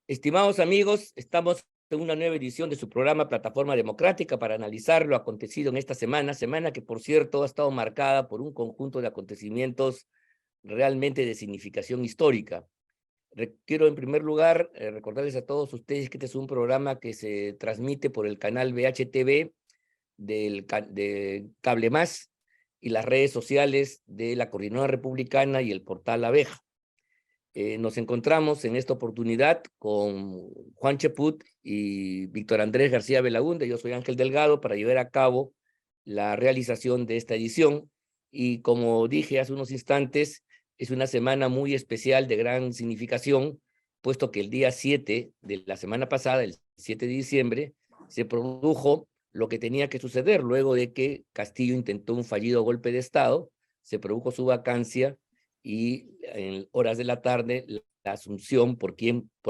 Estimados amigos, estamos en una nueva edición de su programa Plataforma Democrática para analizar lo acontecido en esta semana que por cierto ha estado marcada por un conjunto de acontecimientos realmente de significación histórica. Quiero en primer lugar recordarles a todos ustedes que este es un programa que se transmite por el canal VHTV de Cable Más y las redes sociales de la Coordinadora Republicana y el portal Abeja. Nos encontramos en esta oportunidad con Juan Cheput y Víctor Andrés García Belaúnde. Yo soy Ángel Delgado para llevar a cabo la realización de esta edición. Y como dije hace unos instantes, es una semana muy especial de gran significación, puesto que el día 7 de la semana pasada, el 7 de diciembre, se produjo lo que tenía que suceder luego de que Castillo intentó un fallido golpe de Estado, se produjo su vacancia y en horas de la tarde la asunción por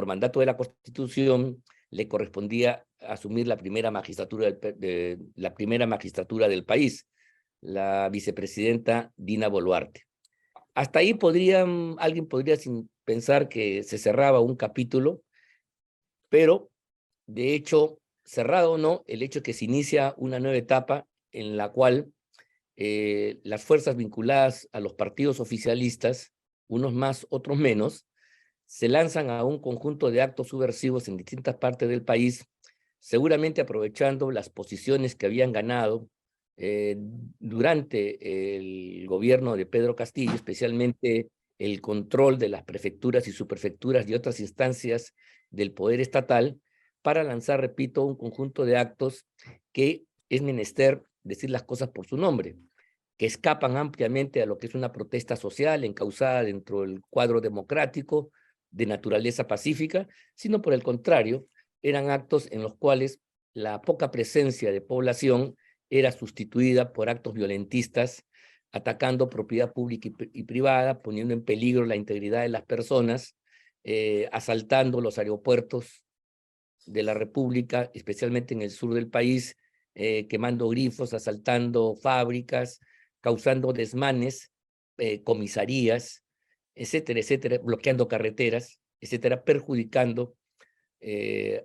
mandato de la Constitución le correspondía asumir la primera magistratura del país, la vicepresidenta Dina Boluarte. Hasta ahí alguien podría pensar que se cerraba un capítulo, pero de hecho, cerrado o no, el hecho es que se inicia una nueva etapa en la cual las fuerzas vinculadas a los partidos oficialistas, unos más, otros menos, se lanzan a un conjunto de actos subversivos en distintas partes del país, seguramente aprovechando las posiciones que habían ganado durante el gobierno de Pedro Castillo, especialmente el control de las prefecturas y subprefecturas y otras instancias del poder estatal, para lanzar, repito, un conjunto de actos que es menester decir las cosas por su nombre, que escapan ampliamente a lo que es una protesta social encauzada dentro del cuadro democrático de naturaleza pacífica, sino por el contrario, eran actos en los cuales la poca presencia de población era sustituida por actos violentistas, atacando propiedad pública y privada, poniendo en peligro la integridad de las personas, asaltando los aeropuertos de la República, especialmente en el sur del país, quemando grifos, asaltando fábricas, causando desmanes, comisarías, etcétera, etcétera, bloqueando carreteras, etcétera, perjudicando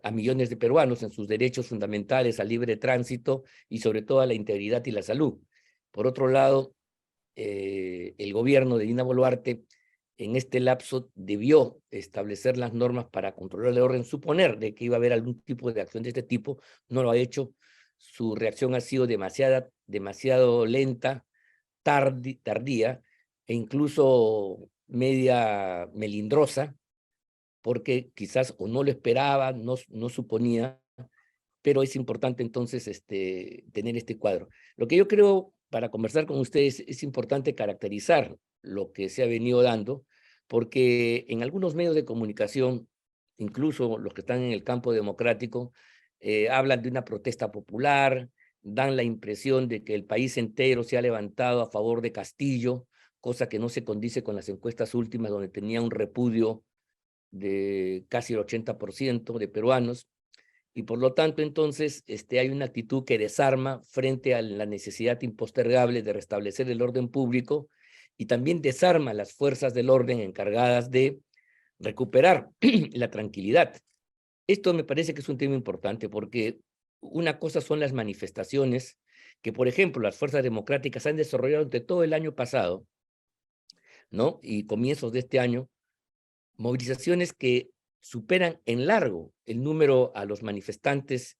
a millones de peruanos en sus derechos fundamentales al libre tránsito y sobre todo a la integridad y la salud. Por otro lado, el gobierno de Dina Boluarte en este lapso debió establecer las normas para controlar el orden, suponer de que iba a haber algún tipo de acción de este tipo, no lo ha hecho. Su reacción ha sido demasiado lenta, tardía e incluso media melindrosa, porque quizás o no lo esperaba, no suponía, pero es importante entonces tener este cuadro. Lo que yo creo, para conversar con ustedes, es importante caracterizar lo que se ha venido dando, porque en algunos medios de comunicación, incluso los que están en el campo democrático, hablan de una protesta popular, dan la impresión de que el país entero se ha levantado a favor de Castillo, cosa que no se condice con las encuestas últimas, donde tenía un repudio de casi el 80% de peruanos, y por lo tanto entonces hay una actitud que desarma frente a la necesidad impostergable de restablecer el orden público y también desarma a las fuerzas del orden encargadas de recuperar la tranquilidad. Esto me parece que es un tema importante porque una cosa son las manifestaciones que, por ejemplo, las fuerzas democráticas han desarrollado durante todo el año pasado, ¿no? Y comienzos de este año, movilizaciones que superan en largo el número a los manifestantes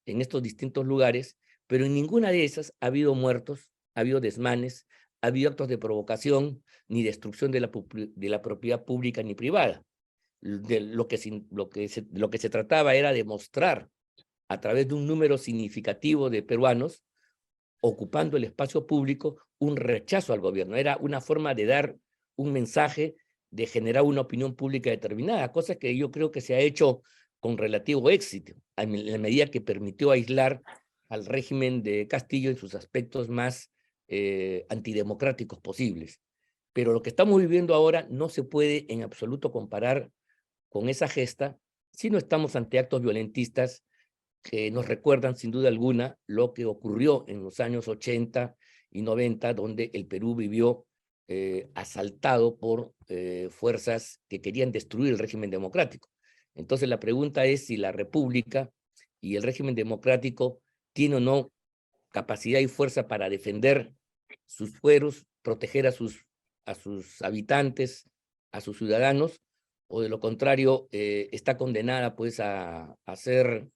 en estos distintos lugares, pero en ninguna de esas ha habido muertos, ha habido desmanes, ha habido actos de provocación, ni destrucción de la propiedad pública ni privada. Lo que se trataba era de mostrar a través de un número significativo de peruanos ocupando el espacio público un rechazo al gobierno. Era una forma de dar un mensaje, de generar una opinión pública determinada, cosa que yo creo que se ha hecho con relativo éxito, en la medida que permitió aislar al régimen de Castillo en sus aspectos más antidemocráticos posibles. Pero lo que estamos viviendo ahora no se puede en absoluto comparar con esa gesta si no estamos ante actos violentistas que nos recuerdan sin duda alguna lo que ocurrió en los años 80 y 90, donde el Perú vivió asaltado por fuerzas que querían destruir el régimen democrático. Entonces la pregunta es si la República y el régimen democrático tienen o no capacidad y fuerza para defender sus fueros, proteger a sus habitantes, a sus ciudadanos, o de lo contrario está condenada pues a ser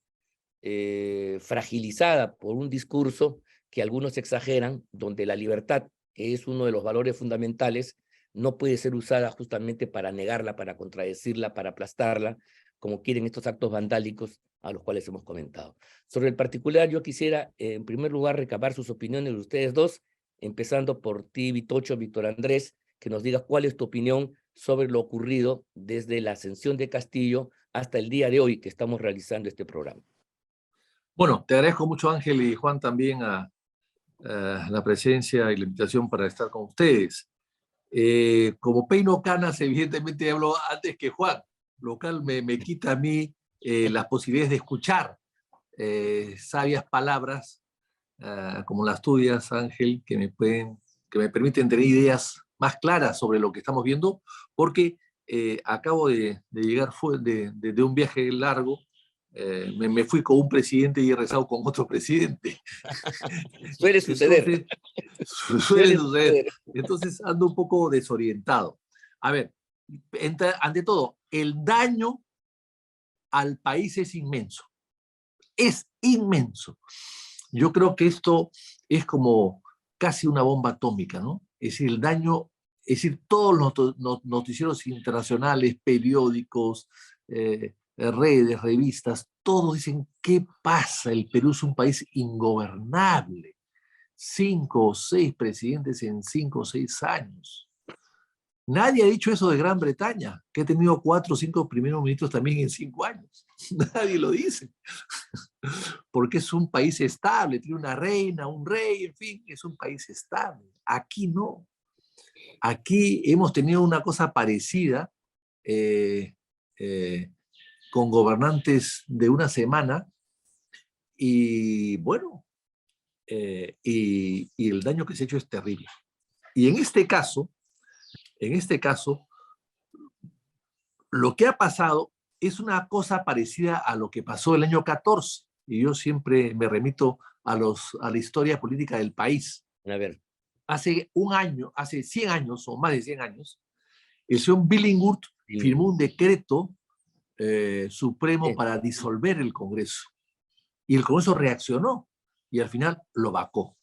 fragilizada por un discurso que algunos exageran, donde la libertad, que es uno de los valores fundamentales, no puede ser usada justamente para negarla, para contradecirla, para aplastarla, como quieren estos actos vandálicos a los cuales hemos comentado. Sobre el particular, yo quisiera, en primer lugar, recabar sus opiniones de ustedes dos, empezando por ti, Vitocho, Víctor Andrés, que nos digas cuál es tu opinión sobre lo ocurrido desde la ascensión de Castillo hasta el día de hoy que estamos realizando este programa. Bueno, te agradezco mucho, Ángel y Juan, también a la presencia y la invitación para estar con ustedes. Como peino canas, evidentemente hablo antes que Juan, lo cual me quita a mí las posibilidades de escuchar sabias palabras como las tuyas, Ángel, que me permiten tener ideas más claras sobre lo que estamos viendo, porque acabo de llegar de un viaje largo. Me fui con un presidente y he rezado con otro presidente. Suele suceder. Entonces, suele suceder. Entonces ando un poco desorientado. A ver, ante todo, el daño al país es inmenso. Es inmenso. Yo creo que esto es como casi una bomba atómica, ¿no? Es decir, el daño, es decir, todos los noticieros internacionales, periódicos, redes, revistas, todos dicen, ¿qué pasa? El Perú es un país ingobernable. 5 o 6 presidentes en 5 o 6 años. Nadie ha dicho eso de Gran Bretaña, que ha tenido 4 o 5 primeros ministros también en 5 años. Nadie lo dice. Porque es un país estable, tiene una reina, un rey, en fin, es un país estable. Aquí no. Aquí hemos tenido una cosa parecida con gobernantes de una semana y bueno, y el daño que se ha hecho es terrible. Y en este caso, lo que ha pasado es una cosa parecida a lo que pasó el año 14. Y yo siempre me remito a la historia política del país. A ver. Hace 100 años o más de 100 años, el señor Billinghurst firmó un decreto supremo para disolver el Congreso. Y el Congreso reaccionó y al final lo vacó.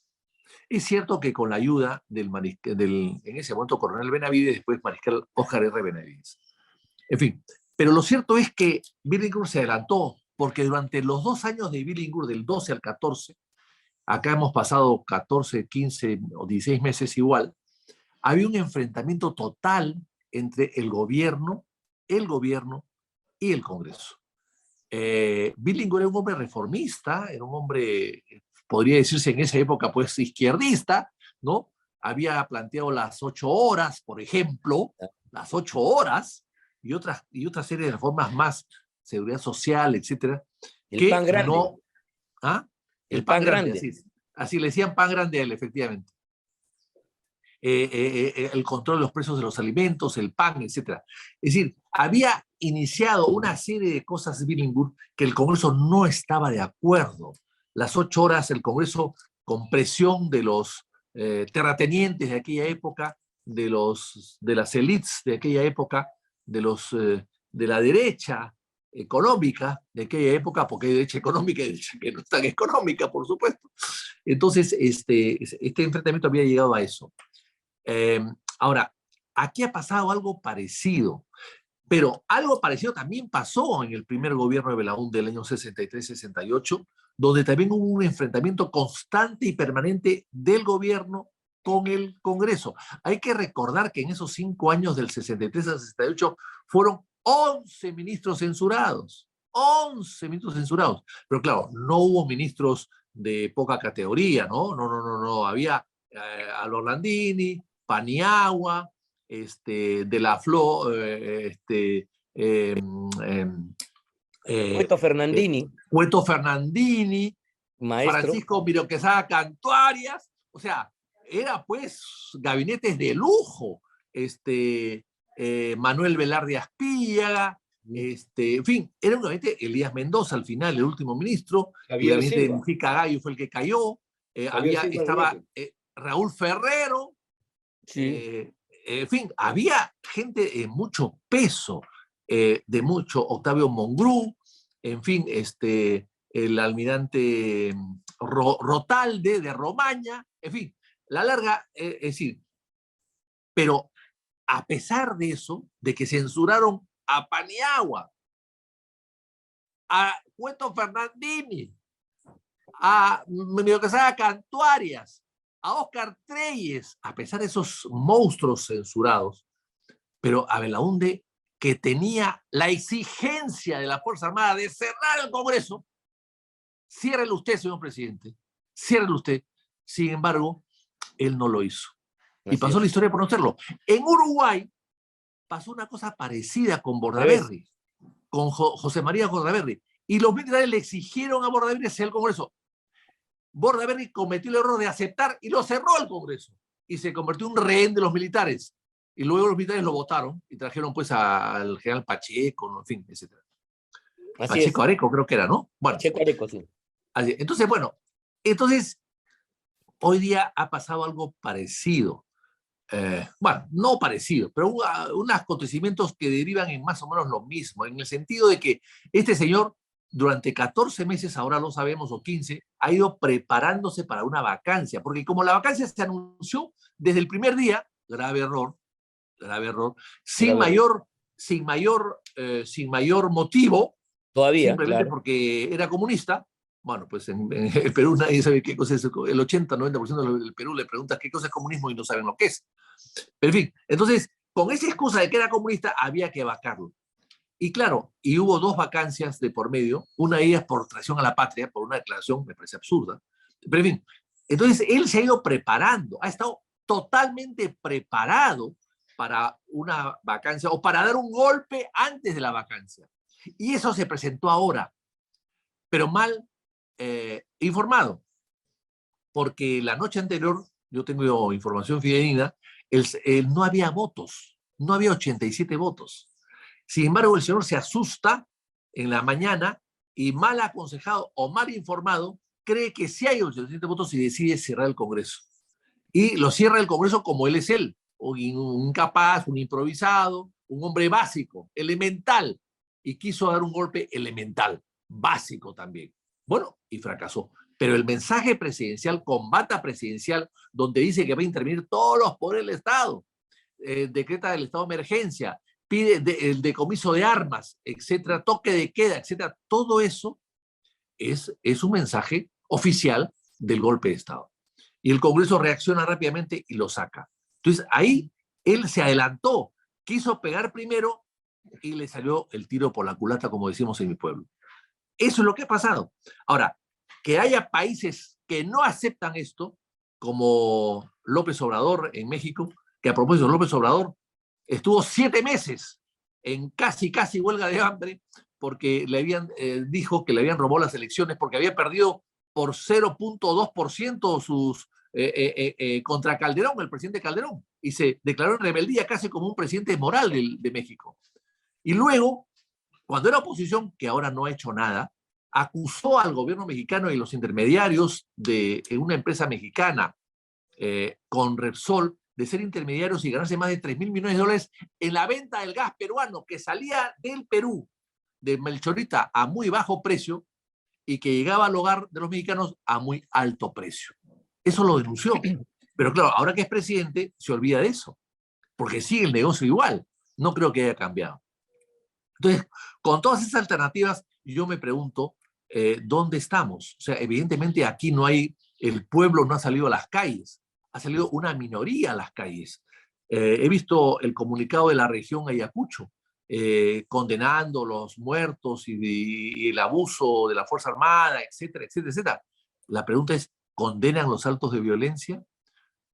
Es cierto que con la ayuda del en ese momento coronel Benavides, después mariscal Óscar R. Benavides. En fin, pero lo cierto es que Billinghurst se adelantó, porque durante los 2 años de Billinghurst, del 12 al 14, acá hemos pasado 14, 15 o 16 meses igual, había un enfrentamiento total entre el gobierno y el Congreso. Billinghurst era un hombre reformista, era un hombre, podría decirse en esa época, pues izquierdista, ¿no? Había planteado las 8 horas, por ejemplo, las 8 horas, y otra serie de reformas más, seguridad social, etcétera. El pan grande. No, ¿ah? El pan grande. Así le decían pan grande a él, efectivamente. El control de los precios de los alimentos, el pan, etc. Es decir, había iniciado una serie de cosas Billinghurst que el Congreso no estaba de acuerdo. Las 8 horas, el Congreso, con presión de los terratenientes de aquella época, de las élites de aquella época, de la derecha económica de aquella época, porque hay derecha económica y derecha que no es tan económica, por supuesto. Entonces, este enfrentamiento había llegado a eso. Ahora, aquí ha pasado algo parecido, pero algo parecido también pasó en el primer gobierno de Belaúnde del año 63-68, donde también hubo un enfrentamiento constante y permanente del gobierno con el Congreso. Hay que recordar que en esos 5 años del 63 al 68 fueron 11 ministros censurados. 11 ministros censurados. Pero claro, no hubo ministros de poca categoría, ¿no? No. Había a Orlandini, Paniagua, de la Flor, Cueto Fernandini. Cueto Fernandini, Maestro. Francisco Miro Quesada Cantuarias, o sea, era pues gabinetes de lujo, Manuel Velarde Aspíllaga, En fin, era un gabinete Elías Mendoza al final, el último ministro, el Javier gabinete de Silva. Mujica Gallo fue el que cayó, Javier Silva al estaba bloque. Raúl Ferrero, Sí, en fin, había gente de mucho peso, Octavio Mongrú, en fin, el almirante Rotalde de Romaña, en fin, la larga, es decir, pero a pesar de eso, de que censuraron a Paniagua, a Cueto Fernandini, a Mediocasada Cantuarias, a Oscar Treyes, a pesar de esos monstruos censurados, pero a Belaúnde, que tenía la exigencia de la Fuerza Armada de cerrar el Congreso, ciérrele usted, señor presidente, ciérrele usted. Sin embargo, él no lo hizo. Y así pasó la es. historia por no hacerlo. En Uruguay pasó una cosa parecida con Bordaberry, con José María Bordaberry. Y los militares le exigieron a Bordaberry hacer el Congreso. Bordaberry cometió el error de aceptar y lo cerró el Congreso. Y se convirtió en un rehén de los militares. Y luego los militares lo votaron y trajeron pues al general Pacheco, en fin, etc. Así Pacheco es. Areco creo que era, ¿no? Bueno, Pacheco Areco, sí. entonces, hoy día ha pasado algo parecido. Bueno, no parecido, pero unos acontecimientos que derivan en más o menos lo mismo, en el sentido de que este señor durante 14 meses, ahora lo sabemos, o 15, ha ido preparándose para una vacancia, porque como la vacancia se anunció desde el primer día, grave error, sin Grave error. sin mayor motivo, Todavía, simplemente claro. porque era comunista. Bueno, pues en el Perú nadie sabe qué cosa es, el 80-90% del Perú le pregunta qué cosa es comunismo y no saben lo que es. Pero en fin, entonces, con esa excusa de que era comunista, había que vacarlo. Y claro, y hubo dos vacancias de por medio, una de ellas por traición a la patria, por una declaración, me parece absurda. Pero en fin, entonces él se ha ido preparando, ha estado totalmente preparado para una vacancia o para dar un golpe antes de la vacancia. Y eso se presentó ahora, pero mal informado, porque la noche anterior, yo tengo información fidedigna, no había votos, no había 87 votos. Sin embargo, el señor se asusta en la mañana y mal aconsejado o mal informado, cree que sí hay 87 votos y decide cerrar el Congreso. Y lo cierra el Congreso como él es él, un incapaz, un improvisado, un hombre básico, elemental, y quiso dar un golpe elemental, básico también. Bueno, y fracasó. Pero el mensaje presidencial, combata presidencial, donde dice que va a intervenir todos los poderes del Estado, decreta el estado de emergencia, pide el decomiso de armas, etcétera, toque de queda, etcétera, todo eso es un mensaje oficial del golpe de Estado. Y el Congreso reacciona rápidamente y lo saca. Entonces, ahí él se adelantó, quiso pegar primero y le salió el tiro por la culata, como decimos en mi pueblo. Eso es lo que ha pasado. Ahora, que haya países que no aceptan esto, como López Obrador en México, que a propósito, López Obrador estuvo 7 meses en casi huelga de hambre porque dijo que le habían robado las elecciones porque había perdido por 0.2% sus contra Calderón, el presidente Calderón, y se declaró en rebeldía casi como un presidente moral de México. Y luego, cuando era oposición, que ahora no ha hecho nada, acusó al gobierno mexicano y los intermediarios de una empresa mexicana con Repsol de ser intermediarios y ganarse más de 3.000 millones de dólares en la venta del gas peruano que salía del Perú, de Melchorita, a muy bajo precio y que llegaba al hogar de los mexicanos a muy alto precio. Eso lo denunció. Pero claro, ahora que es presidente, se olvida de eso, porque sigue el negocio igual. No creo que haya cambiado. Entonces, con todas esas alternativas, yo me pregunto, ¿dónde estamos? O sea, evidentemente aquí no hay, el pueblo no ha salido a las calles, ha salido una minoría a las calles. He visto el comunicado de la región Ayacucho, condenando los muertos y el abuso de la Fuerza Armada, etcétera, etcétera, etcétera. La pregunta es, ¿condenan los actos de violencia?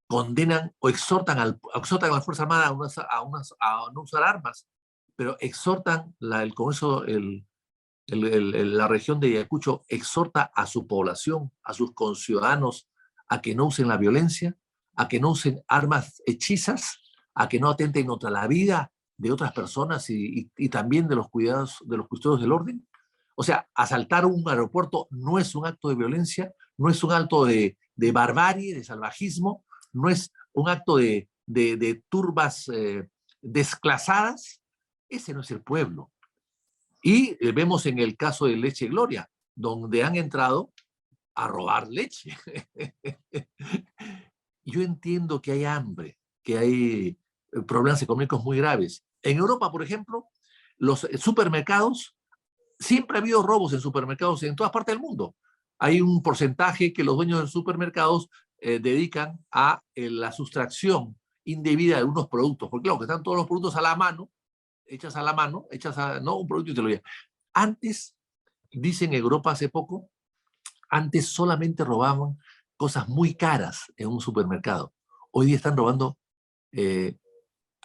¿Condenan o exhortan a la Fuerza Armada a no usar armas? Pero exhortan el Congreso, la región de Ayacucho exhorta a su población, a sus conciudadanos, a que no usen la violencia, a que no usen armas hechizas, a que no atenten contra la vida de otras personas y también de los cuidados, de los custodios del orden? O sea, asaltar un aeropuerto no es un acto de violencia, no es un acto de barbarie, de salvajismo, no es un acto de turbas desclasadas. Ese no es el pueblo. Y vemos en el caso de Leche Gloria, donde han entrado a robar leche. Yo entiendo que hay hambre, que hay problemas económicos muy graves. En Europa, por ejemplo, los supermercados, siempre ha habido robos en supermercados en todas partes del mundo. Hay un porcentaje que los dueños de supermercados dedican a la sustracción indebida de unos productos, porque claro, que están todos los productos a la mano, no, un producto y te lo llevan. Antes, dicen en Europa hace poco, antes solamente robaban cosas muy caras en un supermercado. Hoy día están robando eh,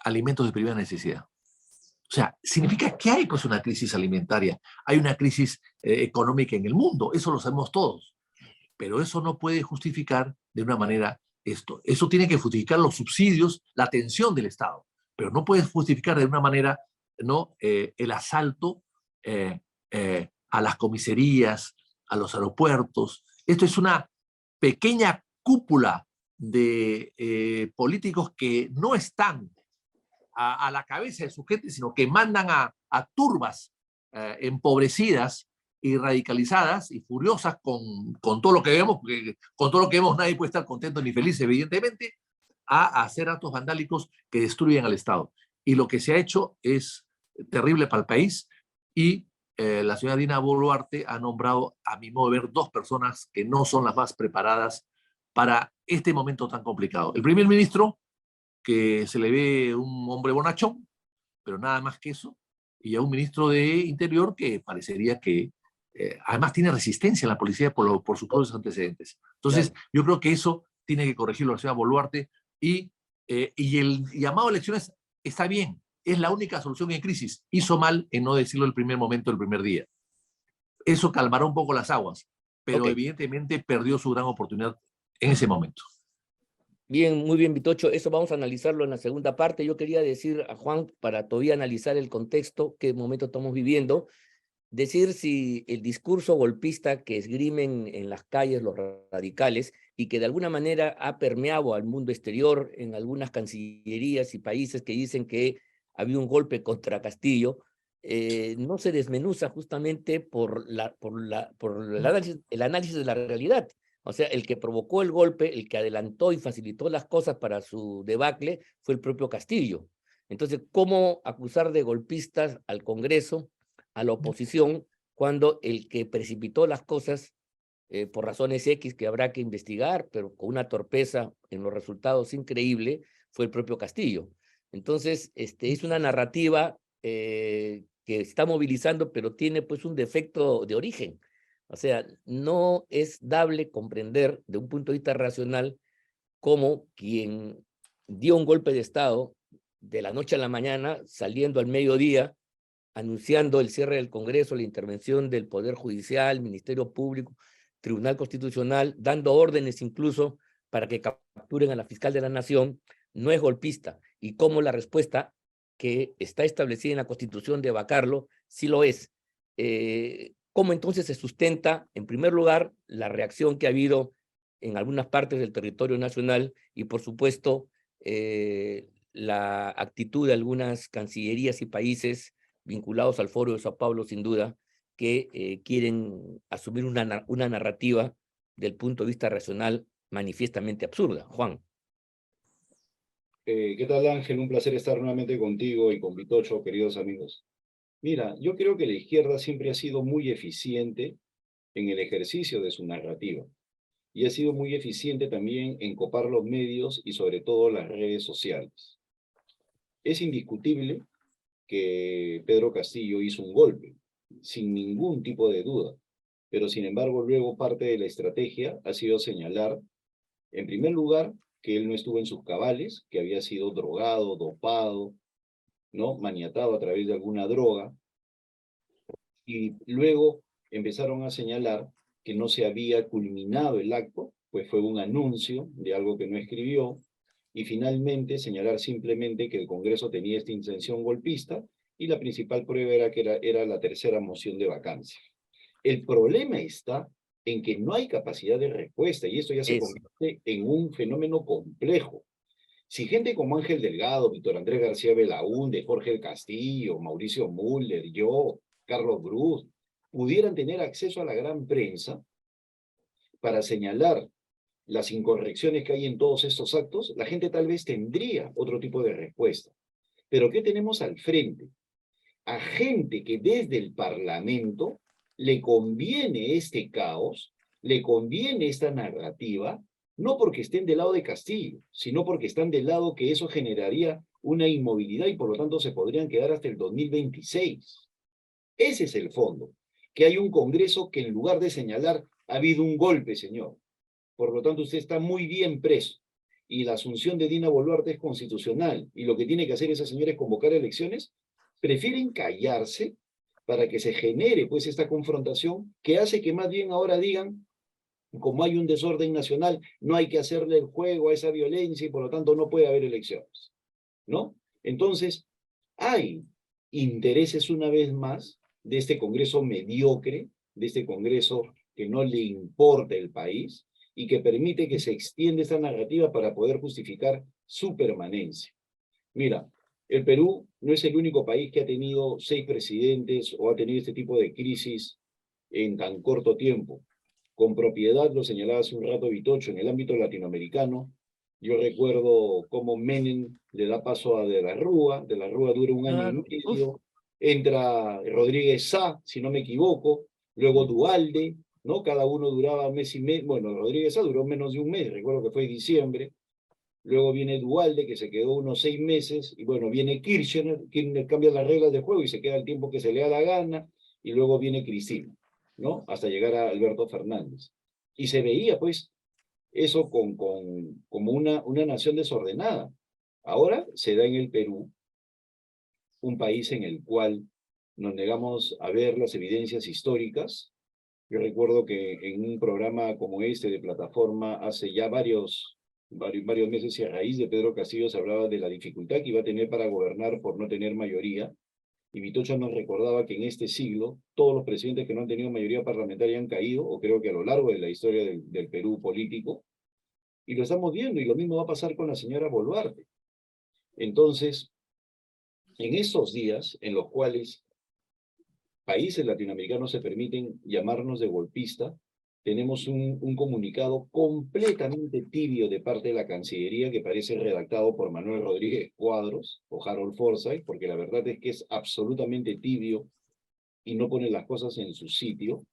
alimentos de primera necesidad. O sea, significa que hay pues una crisis alimentaria, hay una crisis económica en el mundo, eso lo sabemos todos, pero eso no puede justificar de una manera esto. Eso tiene que justificar los subsidios, la atención del Estado, pero no puede justificar de una manera, ¿no? El asalto a las comisarías, a los aeropuertos. Esto es una pequeña cúpula de políticos que no están a la cabeza de su gente, sino que mandan a turbas empobrecidas y radicalizadas y furiosas con todo lo que vemos, porque con todo lo que vemos nadie puede estar contento ni feliz, evidentemente, a hacer actos vandálicos que destruyen al Estado. Y lo que se ha hecho es terrible para el país y la señora Dina Boluarte ha nombrado, a mi modo de ver, dos personas que no son las más preparadas para este momento tan complicado. El primer ministro, que se le ve un hombre bonachón, pero nada más que eso, y a un ministro de Interior que parecería que además tiene resistencia en la policía por sus propios antecedentes. Entonces, Claro. yo creo que eso tiene que corregirlo la señora Boluarte y el llamado a elecciones está bien, es la única solución en crisis. Hizo mal en no decirlo el primer momento, el primer día. Eso calmará un poco las aguas, Ok. pero evidentemente perdió su gran oportunidad en ese momento. Bien, muy bien, Vitocho. Eso vamos a analizarlo en la segunda parte. Yo quería decir a Juan, para todavía analizar el contexto, qué momento estamos viviendo, decir si el discurso golpista que esgrimen en las calles los radicales y que de alguna manera ha permeado al mundo exterior en algunas cancillerías y países que dicen que había un golpe contra Castillo, no se desmenuza justamente el análisis de la realidad. O sea, el que provocó el golpe, el que adelantó y facilitó las cosas para su debacle fue el propio Castillo. Entonces, ¿cómo acusar de golpistas al Congreso, a la oposición, cuando el que precipitó las cosas por razones X que habrá que investigar, pero con una torpeza en los resultados increíble, fue el propio Castillo? Entonces, es una narrativa que está movilizando, pero tiene pues un defecto de origen. O sea, no es dable comprender de un punto de vista racional cómo quien dio un golpe de Estado de la noche a la mañana, saliendo al mediodía, anunciando el cierre del Congreso, la intervención del Poder Judicial, Ministerio Público, Tribunal Constitucional, dando órdenes incluso para que capturen a la fiscal de la Nación, no es golpista. Y cómo la respuesta que está establecida en la Constitución de vacarlo, sí lo es. ¿Cómo entonces se sustenta, en primer lugar, la reacción que ha habido en algunas partes del territorio nacional y, por supuesto, la actitud de algunas cancillerías y países vinculados al Foro de Sao Paulo, sin duda, que quieren asumir una narrativa del punto de vista racional manifiestamente absurda? Juan. ¿Qué tal, Ángel? Un placer estar nuevamente contigo y con Vitocho, queridos amigos. Mira, yo creo que la izquierda siempre ha sido muy eficiente en el ejercicio de su narrativa y ha sido muy eficiente también en copar los medios y sobre todo las redes sociales. Es indiscutible que Pedro Castillo hizo un golpe, sin ningún tipo de duda, pero sin embargo luego parte de la estrategia ha sido señalar, en primer lugar, que él no estuvo en sus cabales, que había sido drogado, dopado, ¿no? Maniatado a través de alguna droga, y luego empezaron a señalar que no se había culminado el acto, pues fue un anuncio de algo que no escribió, y finalmente señalar simplemente que el Congreso tenía esta intención golpista y la principal prueba era que era la tercera moción de vacancia. El problema está en que no hay capacidad de respuesta y esto ya se Eso. convierte en un fenómeno complejo. Si gente como Ángel Delgado, Víctor Andrés García Belaúnde, Jorge del Castillo, Mauricio Müller, yo, Carlos Cruz, pudieran tener acceso a la gran prensa para señalar las incorrecciones que hay en todos estos actos, la gente tal vez tendría otro tipo de respuesta. Pero ¿qué tenemos al frente? A gente que desde el Parlamento le conviene este caos, le conviene esta narrativa, no porque estén del lado de Castillo, sino porque están del lado que eso generaría una inmovilidad y por lo tanto se podrían quedar hasta el 2026. Ese es el fondo, que hay un Congreso que en lugar de señalar ha habido un golpe, señor. Por lo tanto, usted está muy bien preso. Y la asunción de Dina Boluarte es constitucional. Y lo que tiene que hacer esa señora es convocar elecciones. Prefieren callarse para que se genere pues esta confrontación que hace que más bien ahora digan, como hay un desorden nacional, no hay que hacerle el juego a esa violencia y por lo tanto no puede haber elecciones, ¿no? Entonces, hay intereses una vez más de este Congreso mediocre, de este Congreso que no le importa el país y que permite que se extienda esta narrativa para poder justificar su permanencia. Mira, el Perú no es el único país que ha tenido 6 presidentes o ha tenido este tipo de crisis en tan corto tiempo. Con propiedad, lo señalaba hace un rato Vitocho, en el ámbito latinoamericano, yo recuerdo cómo Menem le da paso a De la Rúa dura un año Claro. y medio, entra Rodríguez Sá, si no me equivoco, luego Duhalde, ¿no? Cada uno duraba un mes y medio, bueno, Rodríguez Sá duró menos de un mes, recuerdo que fue en diciembre, luego viene Duhalde, que se quedó unos 6 meses, y bueno, viene Kirchner cambia las reglas de juego y se queda el tiempo que se le da la gana, y luego viene Cristina, ¿no? Hasta llegar a Alberto Fernández. Y se veía, pues, eso como una nación desordenada. Ahora se da en el Perú, un país en el cual nos negamos a ver las evidencias históricas. Yo recuerdo que en un programa como este de plataforma hace ya varios meses y a raíz de Pedro Castillo se hablaba de la dificultad que iba a tener para gobernar por no tener mayoría. Y Vitocha nos recordaba que en este siglo todos los presidentes que no han tenido mayoría parlamentaria han caído, o creo que a lo largo de la historia del Perú político, y lo estamos viendo, y lo mismo va a pasar con la señora Boluarte. Entonces, en estos días en los cuales países latinoamericanos se permiten llamarnos de golpista, tenemos un comunicado completamente tibio de parte de la Cancillería que parece redactado por Manuel Rodríguez Cuadros o Harold Forsyth, porque la verdad es que es absolutamente tibio y no pone las cosas en su sitio.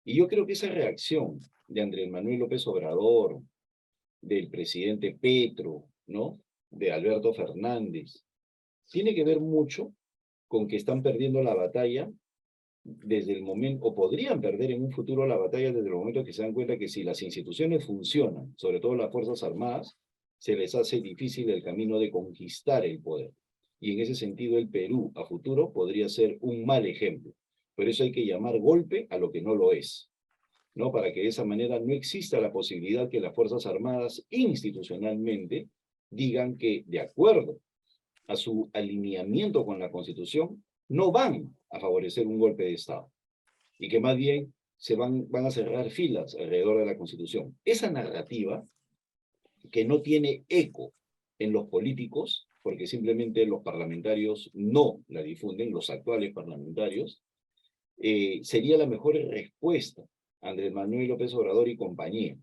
Y yo creo que esa reacción de Andrés Manuel López Obrador, del presidente Petro, ¿no? De Alberto Fernández, tiene que ver mucho con que están perdiendo la batalla desde el momento, o podrían perder en un futuro la batalla desde el momento que se dan cuenta que si las instituciones funcionan, sobre todo las Fuerzas Armadas, se les hace difícil el camino de conquistar el poder. Y en ese sentido el Perú a futuro podría ser un mal ejemplo. Por eso hay que llamar golpe a lo que no lo es, ¿no? Para que de esa manera no exista la posibilidad que las Fuerzas Armadas institucionalmente digan que, de acuerdo a su alineamiento con la Constitución, no van a favorecer un golpe de Estado y que más bien van a cerrar filas alrededor de la Constitución. Esa narrativa, que no tiene eco en los políticos, porque simplemente los parlamentarios no la difunden, los actuales parlamentarios, sería la mejor respuesta a Andrés Manuel López Obrador y compañía.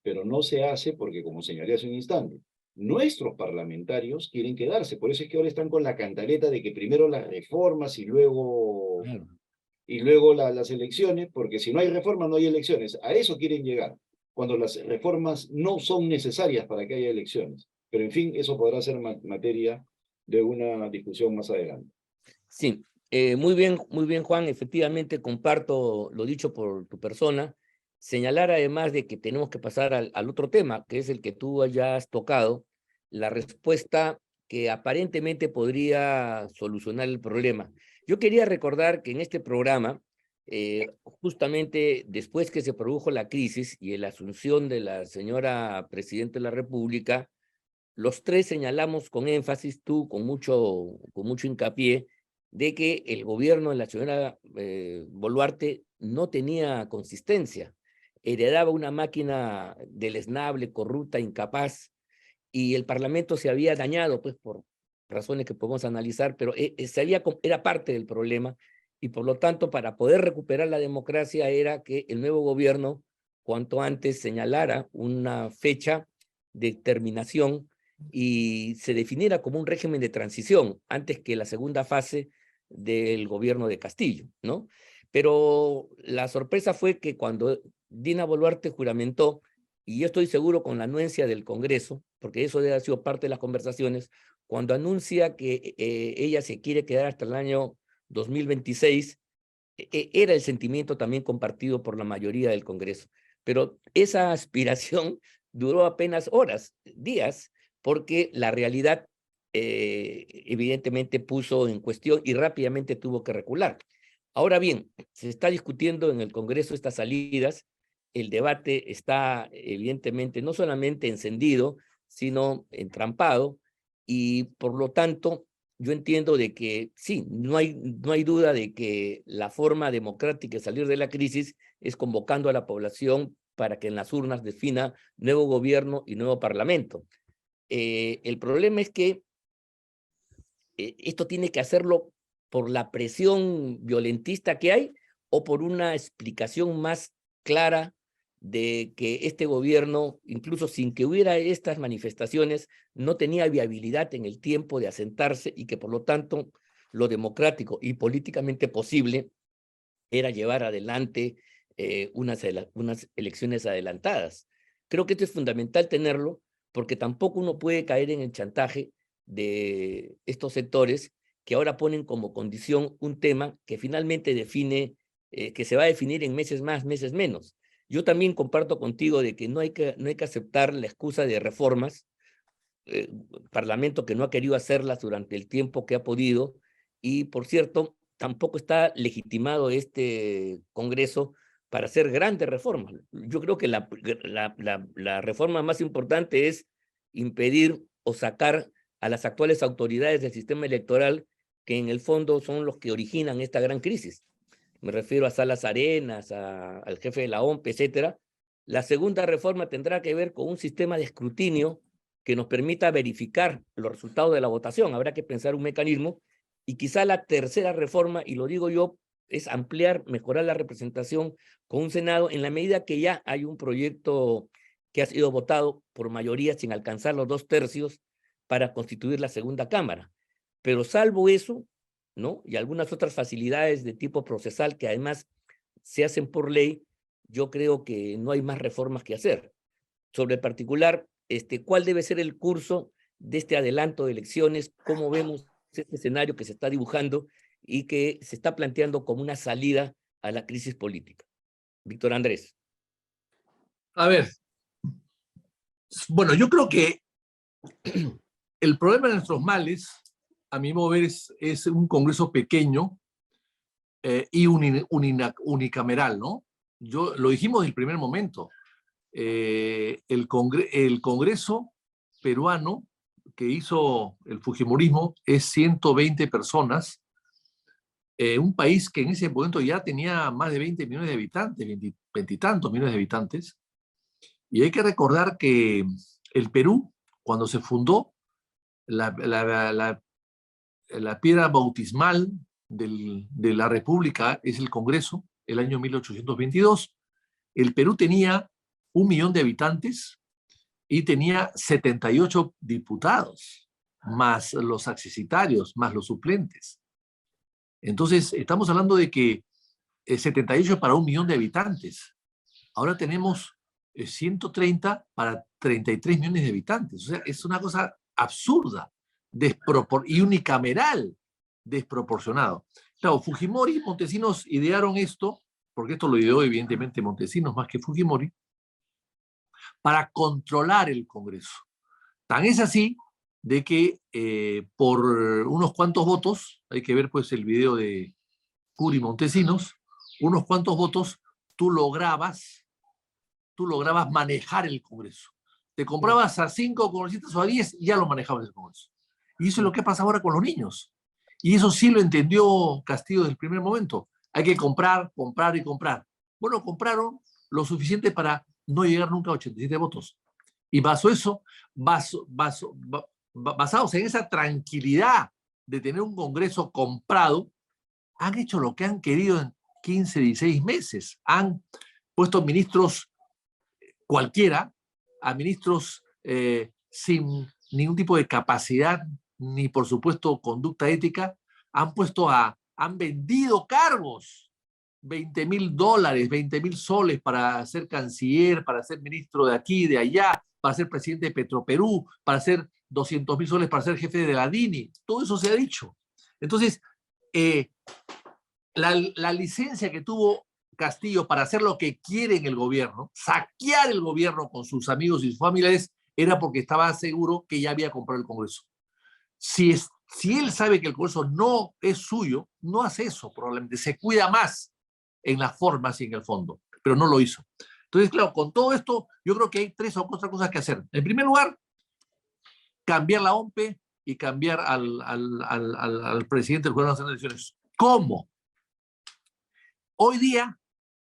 Pero no se hace porque, como señalé hace un instante, nuestros parlamentarios quieren quedarse. Por eso es que ahora están con la cantaleta de que primero las reformas y luego, Claro. las elecciones, porque si no hay reformas no hay elecciones. A eso quieren llegar, cuando las reformas no son necesarias para que haya elecciones. Pero en fin, eso podrá ser materia de una discusión más adelante. Sí, muy bien, Juan. Efectivamente, comparto lo dicho por tu persona. Señalar además de que tenemos que pasar al otro tema, que es el que tú ya has tocado, la respuesta que aparentemente podría solucionar el problema. Yo quería recordar que en este programa, justamente después que se produjo la crisis y la asunción de la señora Presidenta de la República, los tres señalamos con énfasis, tú con mucho hincapié, de que el gobierno de la señora Boluarte no tenía consistencia, heredaba una máquina deleznable, corrupta, incapaz, y el Parlamento se había dañado, pues por razones que podemos analizar, pero era parte del problema, y por lo tanto, para poder recuperar la democracia era que el nuevo gobierno, cuanto antes, señalara una fecha de terminación y se definiera como un régimen de transición antes que la segunda fase del gobierno de Castillo, ¿no? Pero la sorpresa fue que cuando Dina Boluarte juramentó, y yo estoy seguro con la anuencia del Congreso, porque eso debe haber sido parte de las conversaciones, cuando anuncia que ella se quiere quedar hasta el año 2026, era el sentimiento también compartido por la mayoría del Congreso. Pero esa aspiración duró apenas horas, días, porque la realidad evidentemente puso en cuestión y rápidamente tuvo que recular. Ahora bien, se está discutiendo en el Congreso estas salidas, el debate está evidentemente no solamente encendido, sino entrampado, y por lo tanto yo entiendo de que sí, no hay duda de que la forma democrática de salir de la crisis es convocando a la población para que en las urnas defina nuevo gobierno y nuevo parlamento. El problema es que esto tiene que hacerlo por la presión violentista que hay o por una explicación más clara de que este gobierno, incluso sin que hubiera estas manifestaciones, no tenía viabilidad en el tiempo de asentarse y que por lo tanto lo democrático y políticamente posible era llevar adelante unas elecciones adelantadas. Creo que esto es fundamental tenerlo porque tampoco uno puede caer en el chantaje de estos sectores que ahora ponen como condición un tema que finalmente define, que se va a definir en meses más, meses menos. Yo también comparto contigo de que no hay que aceptar la excusa de reformas, Parlamento que no ha querido hacerlas durante el tiempo que ha podido, y por cierto, tampoco está legitimado este Congreso para hacer grandes reformas. Yo creo que la reforma más importante es impedir o sacar a las actuales autoridades del sistema electoral, que en el fondo son los que originan esta gran crisis. Me refiero a Salas Arenas, al jefe de la OMP, etcétera. La segunda reforma tendrá que ver con un sistema de escrutinio que nos permita verificar los resultados de la votación. Habrá que pensar un mecanismo. Y quizá la tercera reforma, y lo digo yo, es ampliar, mejorar la representación con un Senado en la medida que ya hay un proyecto que ha sido votado por mayoría sin alcanzar los 2/3 para constituir la segunda Cámara. Pero salvo eso, ¿no? Y algunas otras facilidades de tipo procesal que además se hacen por ley, yo creo que no hay más reformas que hacer. Sobre el particular, ¿cuál debe ser el curso de este adelanto de elecciones? ¿Cómo vemos este escenario que se está dibujando y que se está planteando como una salida a la crisis política? Víctor Andrés. A ver, bueno, yo creo que el problema de nuestros males, a mi modo de ver, es un Congreso pequeño y unicameral, ¿no? Lo dijimos desde el primer momento. El Congreso peruano que hizo el Fujimorismo es 120 personas, un país que en ese momento ya tenía más de 20 millones de habitantes, 20 y tantos millones de habitantes. Y hay que recordar que el Perú, cuando se fundó, la piedra bautismal de la República es el Congreso, el año 1822. El Perú tenía 1 millón de habitantes y tenía 78 diputados, más los accesitarios, más los suplentes. Entonces, estamos hablando de que 78 para 1 millón de habitantes. Ahora tenemos 130 para 33 millones de habitantes. O sea, es una cosa absurda y unicameral, desproporcionado. Claro, Fujimori y Montesinos idearon esto, porque esto lo ideó evidentemente Montesinos más que Fujimori, para controlar el Congreso. Tan es así de que por unos cuantos votos, hay que ver pues el video de Curi Montesinos, unos cuantos votos, tú lograbas manejar el Congreso. Te comprabas a 5 congresistas o a 10 y ya lo manejabas el Congreso. Y eso es lo que pasa ahora con los niños. Y eso sí lo entendió Castillo desde el primer momento. Hay que comprar, comprar y comprar. Bueno, compraron lo suficiente para no llegar nunca a 87 votos. Y basados en esa tranquilidad de tener un Congreso comprado, han hecho lo que han querido en 15, 16 meses. Han puesto ministros cualquiera, a ministros sin ningún tipo de capacidad, ni por supuesto conducta ética, han vendido cargos, $20,000, 20,000 soles para ser canciller, para ser ministro de aquí, de allá, para ser presidente de Petroperú, para ser 200,000 soles para ser jefe de la DINI. Todo eso se ha dicho. Entonces, la licencia que tuvo Castillo para hacer lo que quiere en el gobierno, saquear el gobierno con sus amigos y sus familiares, era porque estaba seguro que ya había comprado el Congreso. Si él sabe que el Congreso no es suyo, no hace eso, probablemente se cuida más en las formas y en el fondo, pero no lo hizo. Entonces, claro, con todo esto, yo creo que hay 3 o 4 cosas que hacer. En primer lugar, cambiar la OMPE y cambiar al presidente del Jurado Nacional de Elecciones. ¿Cómo? Hoy día,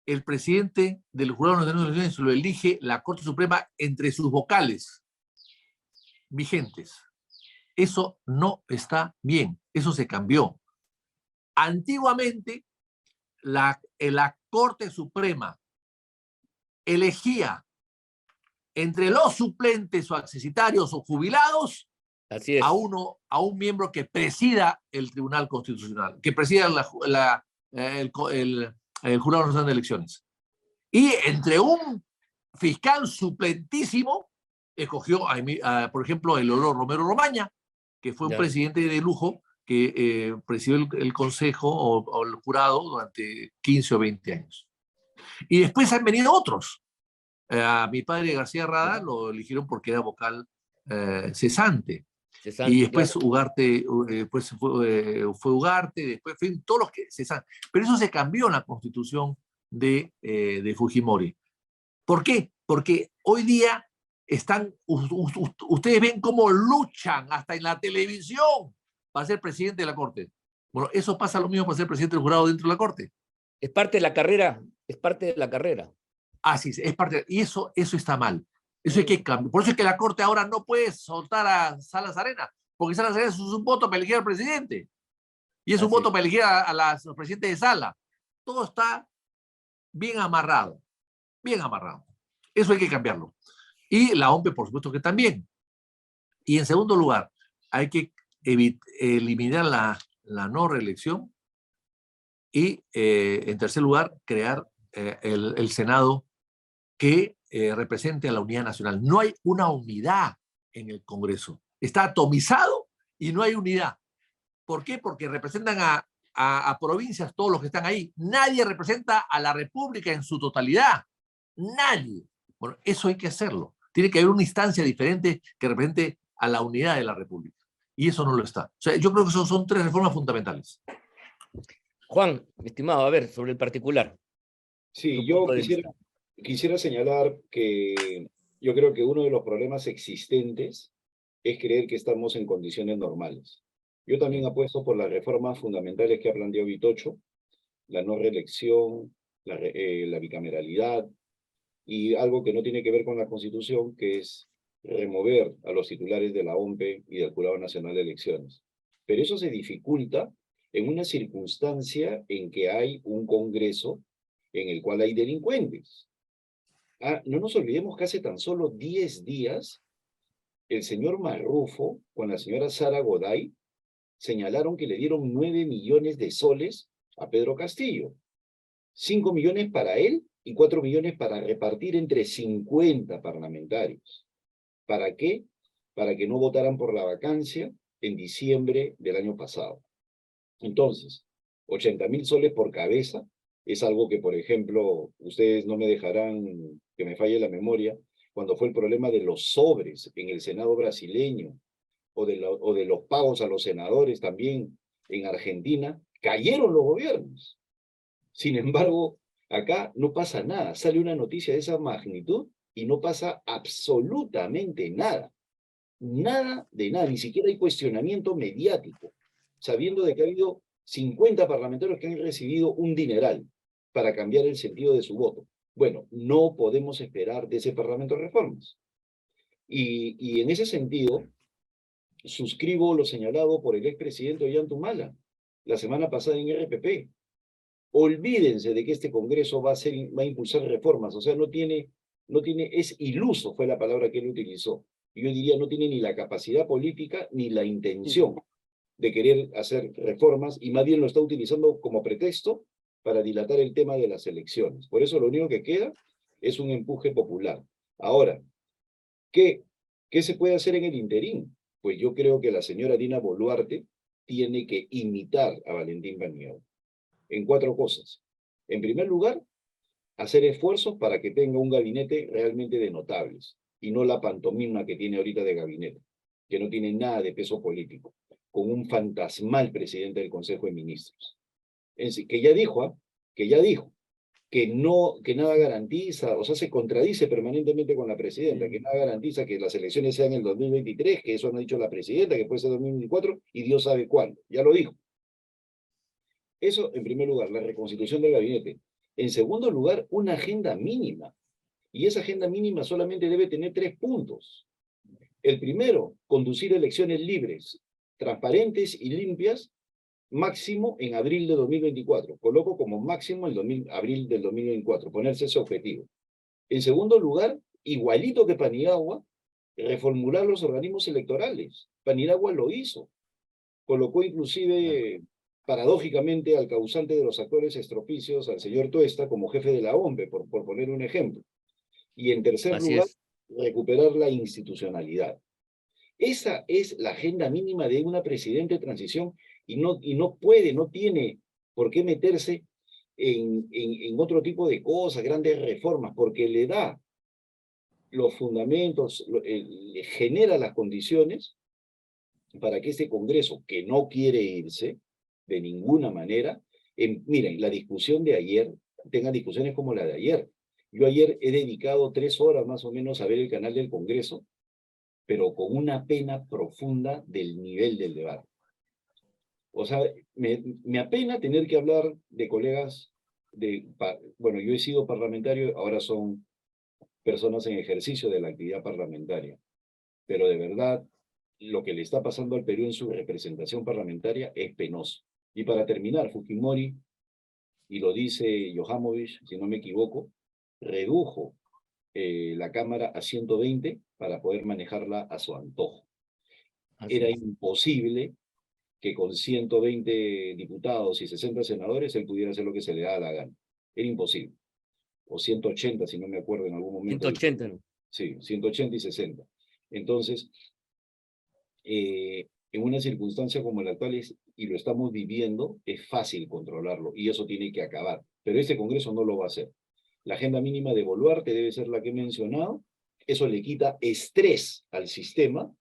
el presidente del Jurado Nacional de Elecciones lo elige la Corte Suprema entre sus vocales vigentes. Eso no está bien, eso se cambió. Antiguamente, la Corte Suprema elegía entre los suplentes o accesitarios o jubilados Así es. a un miembro que presida el Tribunal Constitucional, que presida el Jurado Nacional de Elecciones. Y entre un fiscal suplentísimo, escogió, por ejemplo, el Oro Romero Romaña, que fue un presidente de lujo que presidió el Consejo o el Jurado durante 15 o 20 años. Y después han venido otros. A mi padre García Rada lo eligieron porque era vocal cesante. Y después claro. Ugarte, pues fue Ugarte, después fue todos los que cesaron. Pero eso se cambió en la constitución de Fujimori. ¿Por qué? Porque hoy día ustedes ven cómo luchan hasta en la televisión para ser presidente de la Corte. Bueno, eso pasa lo mismo para ser presidente del jurado dentro de la Corte. Es parte de la carrera, es parte de la carrera. Así es parte. Y eso está mal. Eso hay que cambiar. Por eso es que la Corte ahora no puede soltar a Salas Arenas, porque Salas Arenas es un voto para elegir al presidente. Y es un voto para elegir a los presidentes de sala. Todo está bien amarrado. Bien amarrado. Eso hay que cambiarlo. Y la OMPE, por supuesto que también. Y en segundo lugar, hay que eliminar la no reelección. Y en tercer lugar, crear el Senado que represente a la unidad nacional. No hay una unidad en el Congreso. Está atomizado y no hay unidad. ¿Por qué? Porque representan a provincias todos los que están ahí. Nadie representa a la República en su totalidad. Nadie. Bueno, eso hay que hacerlo. Tiene que haber una instancia diferente que represente a la unidad de la República. Y eso no lo está. O sea, yo creo que son 3 reformas fundamentales. Juan, estimado, a ver, sobre el particular. Sí, yo quisiera señalar que yo creo que uno de los problemas existentes es creer que estamos en condiciones normales. Yo también apuesto por las reformas fundamentales que ha planteado Vitocho, la no reelección, la bicameralidad, y algo que no tiene que ver con la Constitución, que es remover a los titulares de la OMPE y del Jurado Nacional de Elecciones. Pero eso se dificulta en una circunstancia en que hay un Congreso en el cual hay delincuentes. No nos olvidemos que hace tan solo 10 días, el señor Marrufo con la señora Sara Goday señalaron que le dieron 9 millones de soles a Pedro Castillo. 5 millones para él y 4 millones para repartir entre 50 parlamentarios. ¿Para qué? Para que no votaran por la vacancia en diciembre del año pasado. Entonces, 80,000 soles por cabeza es algo que, por ejemplo, ustedes no me dejarán que me falle la memoria, cuando fue el problema de los sobres en el Senado brasileño, o de los pagos a los senadores también en Argentina, cayeron los gobiernos. Sin embargo, acá no pasa nada. Sale una noticia de esa magnitud y no pasa absolutamente nada. Nada de nada, ni siquiera hay cuestionamiento mediático, sabiendo de que ha habido 50 parlamentarios que han recibido un dineral para cambiar el sentido de su voto. Bueno, no podemos esperar de ese Parlamento reformas. Y en ese sentido, suscribo lo señalado por el expresidente Ollantumala la semana pasada en RPP. Olvídense de que este Congreso va a impulsar reformas, o sea, es iluso, fue la palabra que él utilizó. Yo diría, no tiene ni la capacidad política ni la intención de querer hacer reformas, y más bien lo está utilizando como pretexto para dilatar el tema de las elecciones. Por eso lo único que queda es un empuje popular. Ahora, ¿qué se puede hacer en el interín? Pues yo creo que la señora Dina Boluarte tiene que imitar a Valentín Paniagua en 4 cosas. En primer lugar, hacer esfuerzos para que tenga un gabinete realmente de notables, y no la pantomima que tiene ahorita de gabinete, que no tiene nada de peso político, con un fantasmal presidente del Consejo de Ministros. Que ya dijo, que nada garantiza, o sea, se contradice permanentemente con la presidenta, que nada garantiza que las elecciones sean en el 2023, que eso no ha dicho la presidenta, que puede ser 2024, y Dios sabe cuándo. Ya lo dijo. Eso, en primer lugar, la reconstitución del gabinete. En segundo lugar, una agenda mínima. Y esa agenda mínima solamente debe tener 3 puntos. El primero, conducir elecciones libres, transparentes y limpias, máximo en abril de 2024. Coloco como máximo abril del 2024, ponerse ese objetivo. En segundo lugar, igualito que Paniagua, reformular los organismos electorales. Paniagua lo hizo. Colocó inclusive, paradójicamente, al causante de los actores estropicios, al señor Tuesta, como jefe de la OMPE, por poner un ejemplo. Y en tercer Así lugar, es. recuperar la institucionalidad. Esa es la agenda mínima de una presidenta de transición, y no tiene por qué meterse en otro tipo de cosas, grandes reformas, porque le da los fundamentos, le genera las condiciones para que este Congreso, que no quiere irse de ninguna manera, miren, la discusión de ayer, tengan discusiones como la de ayer. Yo ayer he dedicado 3 horas más o menos a ver el canal del Congreso, pero con una pena profunda del nivel del debate. O sea, me apena tener que hablar de colegas bueno, yo he sido parlamentario, ahora son personas en ejercicio de la actividad parlamentaria, pero de verdad, lo que le está pasando al Perú en su representación parlamentaria es penoso. Y para terminar, Fujimori, y lo dice Yohamovich, si no me equivoco, redujo la Cámara a 120 para poder manejarla a su antojo. Era imposible que con 120 diputados y 60 senadores él pudiera hacer lo que se le da la gana. Era imposible. O 180, si no me acuerdo en algún momento. 180, ¿no? Sí, 180 y 60. Entonces, en una circunstancia como la actual y lo estamos viviendo, es fácil controlarlo, y eso tiene que acabar. Pero este Congreso no lo va a hacer. La agenda mínima de Boluarte debe ser la que he mencionado. Eso le quita estrés al sistema,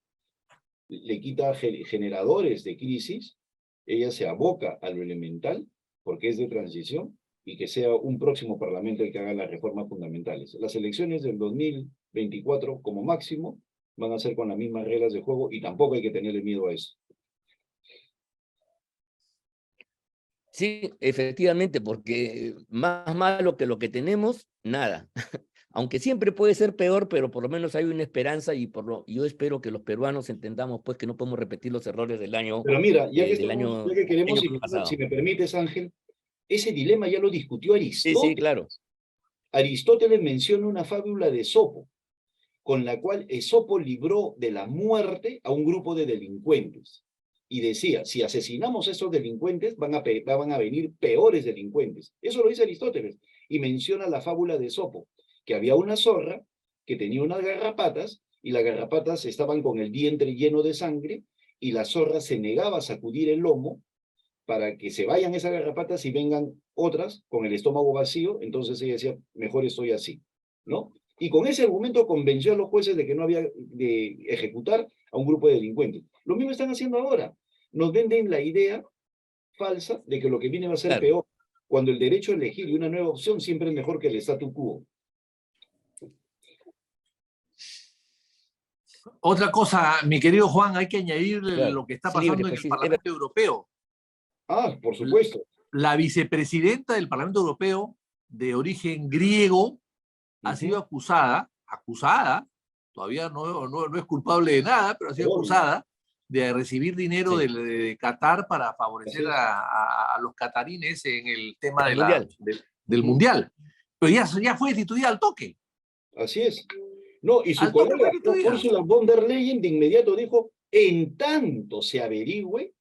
le quita generadores de crisis. Ella se aboca a lo elemental, porque es de transición, y que sea un próximo parlamento el que haga las reformas fundamentales. Las elecciones del 2024, como máximo, van a ser con las mismas reglas de juego, y tampoco hay que tenerle miedo a eso. Sí, efectivamente, porque más malo que lo que tenemos, nada. Aunque siempre puede ser peor, pero por lo menos hay una esperanza, y yo espero que los peruanos entendamos pues que no podemos repetir los errores del año, Pero mira, ya que queremos, año pasado. si me permites, Ángel, ese dilema ya lo discutió Aristóteles. Sí, claro. Aristóteles menciona una fábula de Esopo, con la cual Esopo libró de la muerte a un grupo de delincuentes. Y decía, si asesinamos a esos delincuentes, van a venir peores delincuentes. Eso lo dice Aristóteles. Y menciona la fábula de Esopo, que había una zorra que tenía unas garrapatas, y las garrapatas estaban con el vientre lleno de sangre, y la zorra se negaba a sacudir el lomo para que se vayan esas garrapatas y vengan otras con el estómago vacío. Entonces ella decía, mejor estoy así, ¿no? Y con ese argumento convenció a los jueces de que no había de ejecutar a un grupo de delincuentes. Lo mismo están haciendo ahora. Nos venden la idea falsa de que lo que viene va a ser peor, cuando el derecho a elegir y una nueva opción siempre es mejor que el statu quo. Otra cosa, mi querido Juan, hay que añadir Claro, lo que está es libre, pasando en pues el sí, Parlamento Europeo. Ah, por supuesto. La vicepresidenta del Parlamento Europeo, de origen griego, ha sido acusada, todavía no es culpable de nada, pero ha sido Obvio. acusada de recibir dinero sí, de Qatar para Así favorecer es. a los catarines en el tema el Mundial. del Ujú. Mundial. Pero ya fue destituida al toque. Así es. No, y su Al toque fue colega, destituida. Ursula von der Leyen, de inmediato dijo, en tanto se averigüe,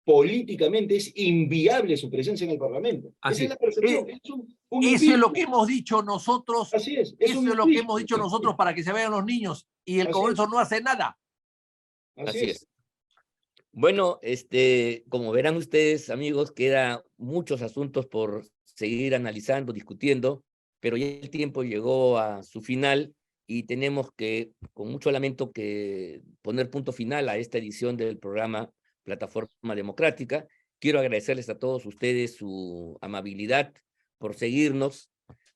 políticamente es inviable su presencia en el Parlamento. Esa Así es es. la percepción, es un Eso es lo impeachment. que hemos dicho nosotros. Así es un Eso es lo que hemos impeachment. dicho nosotros para que se vayan los niños. Y el Así es, Congreso no hace nada. así Así es. es. Bueno, como verán ustedes, amigos, queda muchos asuntos por seguir analizando, discutiendo, pero ya el tiempo llegó a su final y tenemos que, con mucho lamento, que poner punto final a esta edición del programa Plataforma Democrática. Quiero agradecerles a todos ustedes su amabilidad por seguirnos.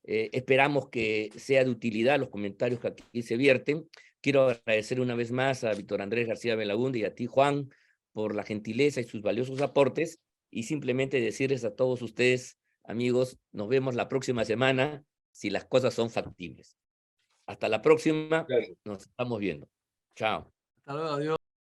Esperamos que sea de utilidad los comentarios que aquí se vierten. Quiero agradecer una vez más a Víctor Andrés García Belaúnde y a ti, Juan, por la gentileza y sus valiosos aportes, y simplemente decirles a todos ustedes, amigos, nos vemos la próxima semana si las cosas son factibles. Hasta la próxima, Gracias. nos estamos viendo. Chao. Hasta luego, adiós.